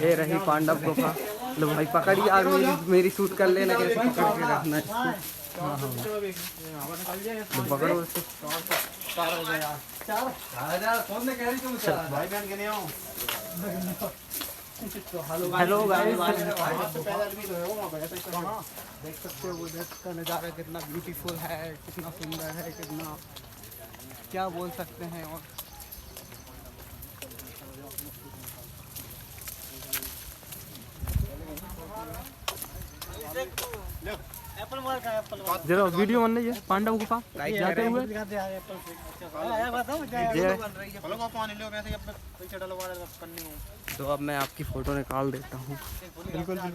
ये रही पांडव गुफा। लो भाई पकड़िए, आज मेरी शूट कर लेना, कैसे पकड़ के रखना इसको। हाँ हाँ तो पकड़ो उसको। हेलो गाइस, देख सकते हो उधर का नज़ारा कितना ब्यूटीफुल है, कितना सुंदर है, कितना क्या बोल सकते हैं। और जरा वीडियो बन रही है पांडव गुफा जाते हुए। तो अब मैं आपकी फोटो निकाल देता हूँ। बिल्कुल बिल्कुल।